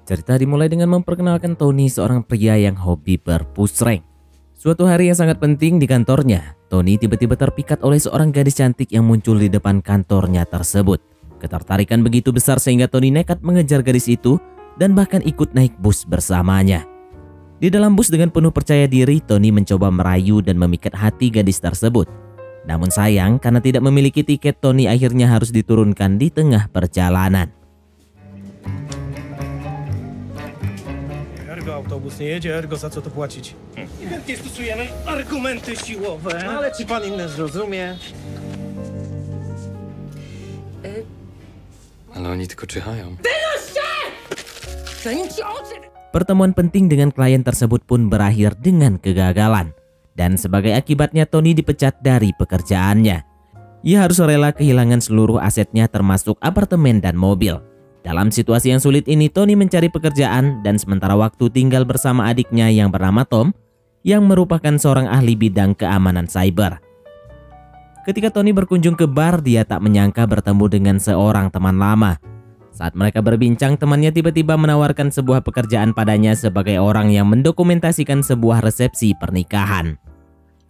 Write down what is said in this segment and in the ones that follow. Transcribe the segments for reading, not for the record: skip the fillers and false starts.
Cerita dimulai dengan memperkenalkan Tony, seorang pria yang hobi berpush rank. Suatu hari yang sangat penting di kantornya, Tony tiba-tiba terpikat oleh seorang gadis cantik yang muncul di depan kantornya tersebut. Ketertarikan begitu besar sehingga Tony nekat mengejar gadis itu dan bahkan ikut naik bus bersamanya. Di dalam bus dengan penuh percaya diri, Tony mencoba merayu dan memikat hati gadis tersebut. Namun sayang, karena tidak memiliki tiket, Tony akhirnya harus diturunkan di tengah perjalanan. Autobus nie jedzie, ergo za co to płacić? Chętnie stosujemy argumenty siłowe. No, ale czy pan inne zrozumie? Ale oni tylko czyhają. Pertemuan penting dengan klien tersebut pun berakhir dengan kegagalan. Dan sebagai akibatnya Tony dipecat dari pekerjaannya. Ia harus rela kehilangan seluruh asetnya termasuk apartemen dan mobil. Dalam situasi yang sulit ini, Tony mencari pekerjaan dan sementara waktu tinggal bersama adiknya yang bernama Tom, yang merupakan seorang ahli bidang keamanan cyber. Ketika Tony berkunjung ke bar, dia tak menyangka bertemu dengan seorang teman lama. Saat mereka berbincang, temannya tiba-tiba menawarkan sebuah pekerjaan padanya sebagai orang yang mendokumentasikan sebuah resepsi pernikahan.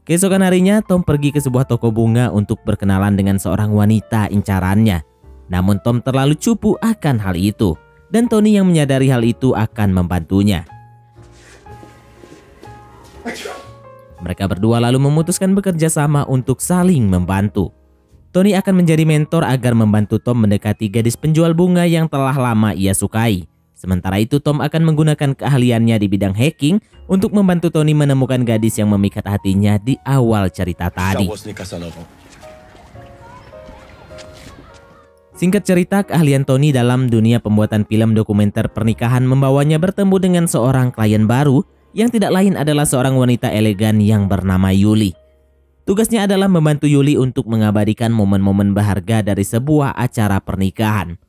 Keesokan harinya, Tom pergi ke sebuah toko bunga untuk berkenalan dengan seorang wanita incarannya. Namun Tom terlalu cupu akan hal itu, dan Tony yang menyadari hal itu akan membantunya. Mereka berdua lalu memutuskan bekerja sama untuk saling membantu. Tony akan menjadi mentor agar membantu Tom mendekati gadis penjual bunga yang telah lama ia sukai. Sementara itu Tom akan menggunakan keahliannya di bidang hacking untuk membantu Tony menemukan gadis yang memikat hatinya di awal cerita tadi. Singkat cerita, keahlian Tony dalam dunia pembuatan film dokumenter pernikahan membawanya bertemu dengan seorang klien baru yang tidak lain adalah seorang wanita elegan yang bernama Yuli. Tugasnya adalah membantu Yuli untuk mengabadikan momen-momen berharga dari sebuah acara pernikahan.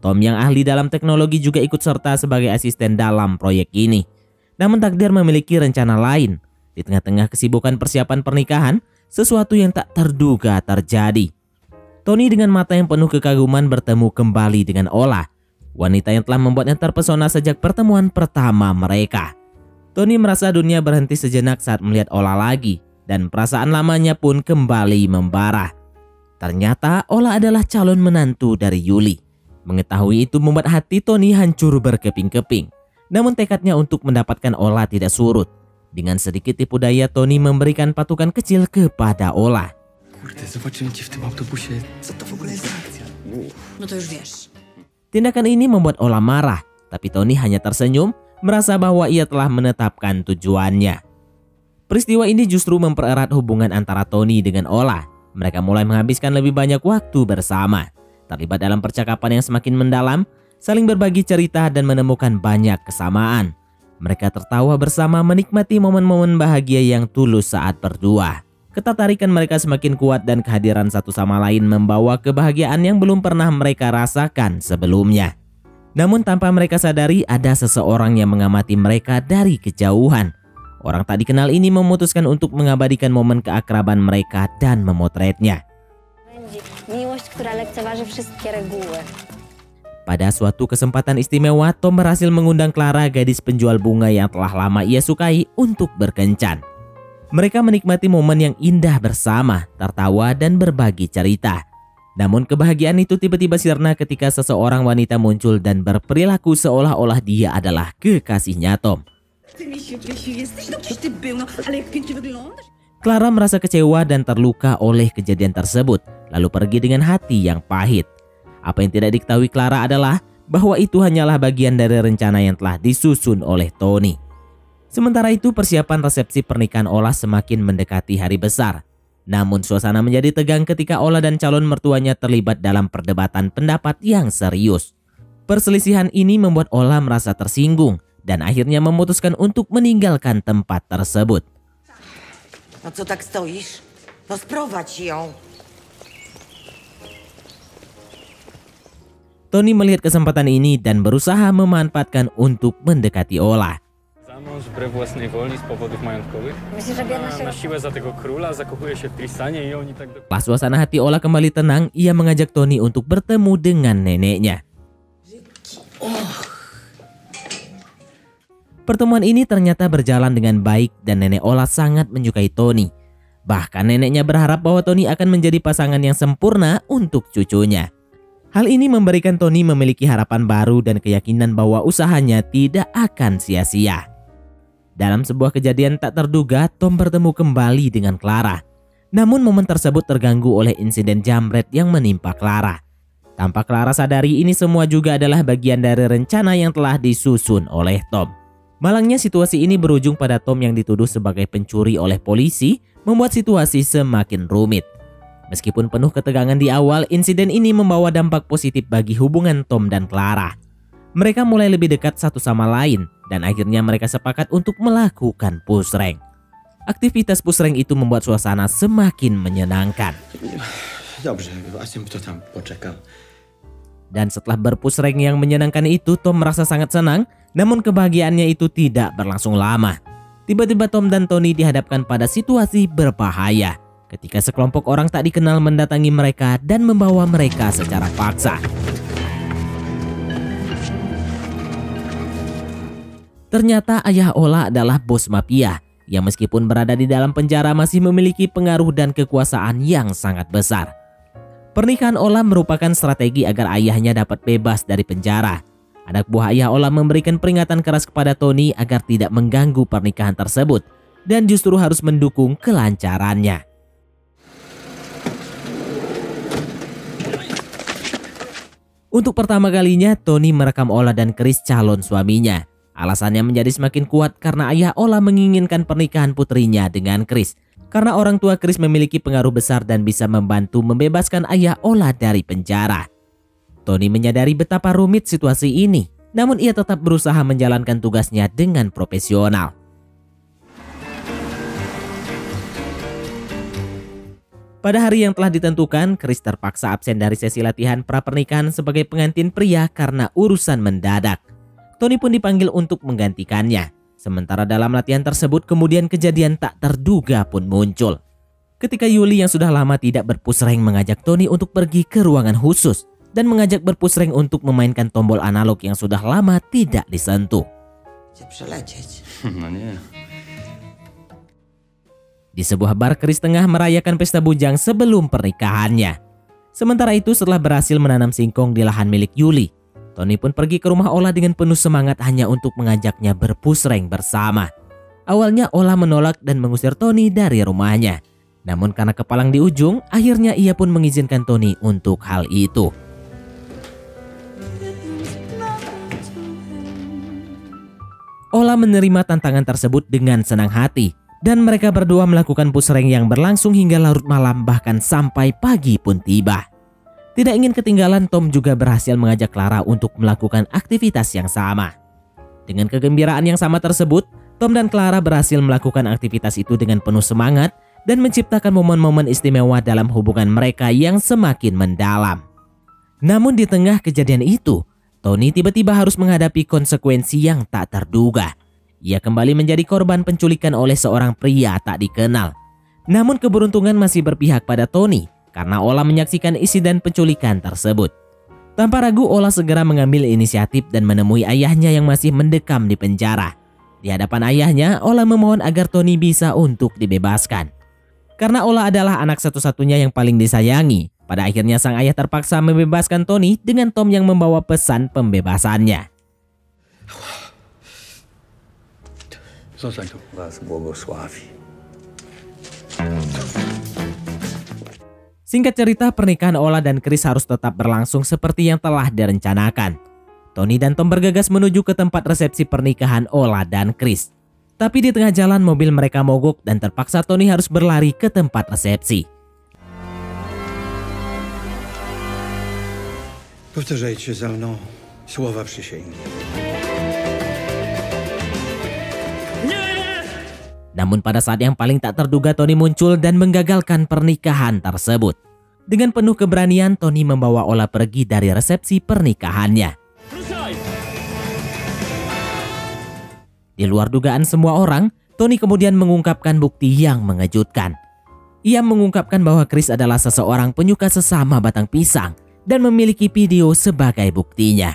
Tom yang ahli dalam teknologi juga ikut serta sebagai asisten dalam proyek ini. Namun takdir memiliki rencana lain. Di tengah-tengah kesibukan persiapan pernikahan, sesuatu yang tak terduga terjadi. Tony dengan mata yang penuh kekaguman bertemu kembali dengan Ola, wanita yang telah membuatnya terpesona sejak pertemuan pertama mereka. Tony merasa dunia berhenti sejenak saat melihat Ola lagi, dan perasaan lamanya pun kembali membara. Ternyata Ola adalah calon menantu dari Yuli. Mengetahui itu membuat hati Tony hancur berkeping-keping. Namun tekadnya untuk mendapatkan Ola tidak surut. Dengan sedikit tipu daya, Tony memberikan patukan kecil kepada Ola. Kurde, zobaczymy cię w tym autobusie. Co to w ogóle jest za akcja? No to już wiesz. Tindakan ini membuat Ola marah, tapi Tony hanya tersenyum, merasa bahwa ia telah menetapkan tujuannya. Peristiwa ini justru mempererat hubungan antara Tony dengan Ola. Mereka mulai menghabiskan lebih banyak waktu bersama, terlibat dalam percakapan yang semakin mendalam, saling berbagi cerita dan menemukan banyak kesamaan. Mereka tertawa bersama menikmati momen-momen bahagia yang tulus saat berdua. Ketertarikan mereka semakin kuat dan kehadiran satu sama lain membawa kebahagiaan yang belum pernah mereka rasakan sebelumnya. Namun tanpa mereka sadari ada seseorang yang mengamati mereka dari kejauhan. Orang tak dikenal ini memutuskan untuk mengabadikan momen keakraban mereka dan memotretnya. Pada suatu kesempatan istimewa, Tom berhasil mengundang Clara, gadis penjual bunga yang telah lama ia sukai, untuk berkencan. Mereka menikmati momen yang indah bersama, tertawa dan berbagi cerita. Namun kebahagiaan itu tiba-tiba sirna ketika seseorang wanita muncul dan berperilaku seolah-olah dia adalah kekasihnya Tom. Clara merasa kecewa dan terluka oleh kejadian tersebut, lalu pergi dengan hati yang pahit. Apa yang tidak diketahui Clara adalah bahwa itu hanyalah bagian dari rencana yang telah disusun oleh Tony. Sementara itu persiapan resepsi pernikahan Ola semakin mendekati hari besar. Namun suasana menjadi tegang ketika Ola dan calon mertuanya terlibat dalam perdebatan pendapat yang serius. Perselisihan ini membuat Ola merasa tersinggung dan akhirnya memutuskan untuk meninggalkan tempat tersebut. No co tak stoisz? No sprowadź ją. Tony melihat kesempatan ini dan berusaha memanfaatkan untuk mendekati Ola. Mąż wbrew własnej woli z powodów majątkowych. Na siłę za tego króla, zakochuje się w Tristanie i oni tak... Setelah suasana hati Ola kembali tenang, ia mengajak Tony untuk bertemu dengan neneknya. Pertemuan ini ternyata berjalan dengan baik dan nenek Ola sangat menyukai Tony. Bahkan neneknya berharap bahwa Tony akan menjadi pasangan yang sempurna untuk cucunya. Hal ini memberikan Tony memiliki harapan baru dan keyakinan bahwa usahanya tidak akan sia-sia. Dalam sebuah kejadian tak terduga, Tom bertemu kembali dengan Clara. Namun momen tersebut terganggu oleh insiden jambret yang menimpa Clara. Tanpa Clara sadari, ini semua juga adalah bagian dari rencana yang telah disusun oleh Tom. Malangnya situasi ini berujung pada Tom yang dituduh sebagai pencuri oleh polisi, membuat situasi semakin rumit. Meskipun penuh ketegangan di awal, insiden ini membawa dampak positif bagi hubungan Tom dan Clara. Mereka mulai lebih dekat satu sama lain, dan akhirnya mereka sepakat untuk melakukan push rank. Aktivitas push rank itu membuat suasana semakin menyenangkan. Dobrze, Asim to tam poczekam. Dan setelah berpush rank yang menyenangkan itu, Tom merasa sangat senang, namun kebahagiaannya itu tidak berlangsung lama. Tiba-tiba Tom dan Tony dihadapkan pada situasi berbahaya ketika sekelompok orang tak dikenal mendatangi mereka dan membawa mereka secara paksa. Ternyata ayah Ola adalah bos mafia yang meskipun berada di dalam penjara masih memiliki pengaruh dan kekuasaan yang sangat besar. Pernikahan Ola merupakan strategi agar ayahnya dapat bebas dari penjara. Anak buah ayah Ola memberikan peringatan keras kepada Tony agar tidak mengganggu pernikahan tersebut dan justru harus mendukung kelancarannya. Untuk pertama kalinya, Tony merekam Ola dan Chris calon suaminya. Alasannya menjadi semakin kuat karena ayah Ola menginginkan pernikahan putrinya dengan Chris. Karena orang tua Chris memiliki pengaruh besar dan bisa membantu membebaskan ayah Ola dari penjara. Tony menyadari betapa rumit situasi ini, namun ia tetap berusaha menjalankan tugasnya dengan profesional. Pada hari yang telah ditentukan, Chris terpaksa absen dari sesi latihan pra-pernikahan sebagai pengantin pria karena urusan mendadak. Tony pun dipanggil untuk menggantikannya. Sementara dalam latihan tersebut, kemudian kejadian tak terduga pun muncul. Ketika Yuli yang sudah lama tidak berpush rank mengajak Tony untuk pergi ke ruangan khusus dan mengajak berpush rank untuk memainkan tombol analog yang sudah lama tidak disentuh. No nie. Di sebuah bar, Chris tengah merayakan pesta bujang sebelum pernikahannya. Sementara itu, setelah berhasil menanam singkong di lahan milik Yuli, Tony pun pergi ke rumah Ola dengan penuh semangat hanya untuk mengajaknya berpush rank bersama. Awalnya Ola menolak dan mengusir Tony dari rumahnya. Namun karena kepalang di ujung, akhirnya ia pun mengizinkan Tony untuk hal itu. Ola menerima tantangan tersebut dengan senang hati. Dan mereka berdua melakukan push rank yang berlangsung hingga larut malam, bahkan sampai pagi pun tiba. Tidak ingin ketinggalan, Tom juga berhasil mengajak Clara untuk melakukan aktivitas yang sama. Dengan kegembiraan yang sama tersebut, Tom dan Clara berhasil melakukan aktivitas itu dengan penuh semangat dan menciptakan momen-momen istimewa dalam hubungan mereka yang semakin mendalam. Namun di tengah kejadian itu, Tony tiba-tiba harus menghadapi konsekuensi yang tak terduga. Ia kembali menjadi korban penculikan oleh seorang pria tak dikenal. Namun keberuntungan masih berpihak pada Tony karena Ola menyaksikan insiden penculikan tersebut. Tanpa ragu, Ola segera mengambil inisiatif dan menemui ayahnya yang masih mendekam di penjara. Di hadapan ayahnya, Ola memohon agar Tony bisa untuk dibebaskan. Karena Ola adalah anak satu-satunya yang paling disayangi, pada akhirnya sang ayah terpaksa membebaskan Tony dengan Tom yang membawa pesan pembebasannya. Zostań tu. Was błogosławi. Singkat cerita, pernikahan Ola dan Chris harus tetap berlangsung seperti yang telah direncanakan. Tony dan Tom bergegas menuju ke tempat resepsi pernikahan Ola dan Chris. Tapi di tengah jalan mobil mereka mogok dan terpaksa Tony harus berlari ke tempat resepsi. Powtarzajcie za mną słowa przysięgi. Namun pada saat yang paling tak terduga, Tony muncul dan menggagalkan pernikahan tersebut. Dengan penuh keberanian, Tony membawa Ola pergi dari resepsi pernikahannya. Di luar dugaan semua orang, Tony kemudian mengungkapkan bukti yang mengejutkan. Ia mengungkapkan bahwa Chris adalah seseorang penyuka sesama batang pisang dan memiliki video sebagai buktinya.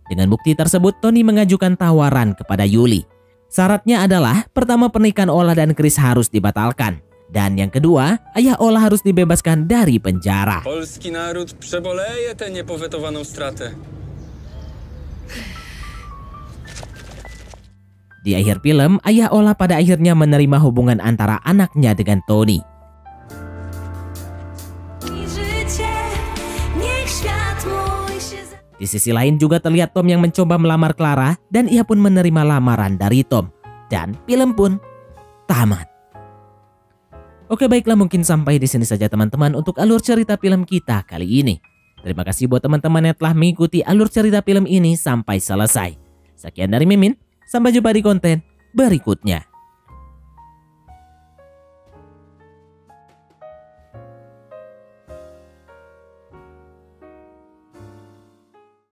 Dengan bukti tersebut, Tony mengajukan tawaran kepada Yuli. Syaratnya adalah pertama pernikahan Ola dan Chris harus dibatalkan. Dan yang kedua, ayah Ola harus dibebaskan dari penjara. Polski naród przeboleje tę niepowetowaną stratę. Di akhir film, ayah Ola pada akhirnya menerima hubungan antara anaknya dengan Tony. Di sisi lain juga terlihat Tom yang mencoba melamar Clara dan ia pun menerima lamaran dari Tom. Dan film pun tamat. Oke, baiklah, mungkin sampai di sini saja teman-teman untuk alur cerita film kita kali ini. Terima kasih buat teman-teman yang telah mengikuti alur cerita film ini sampai selesai. Sekian dari Mimin, sampai jumpa di konten berikutnya.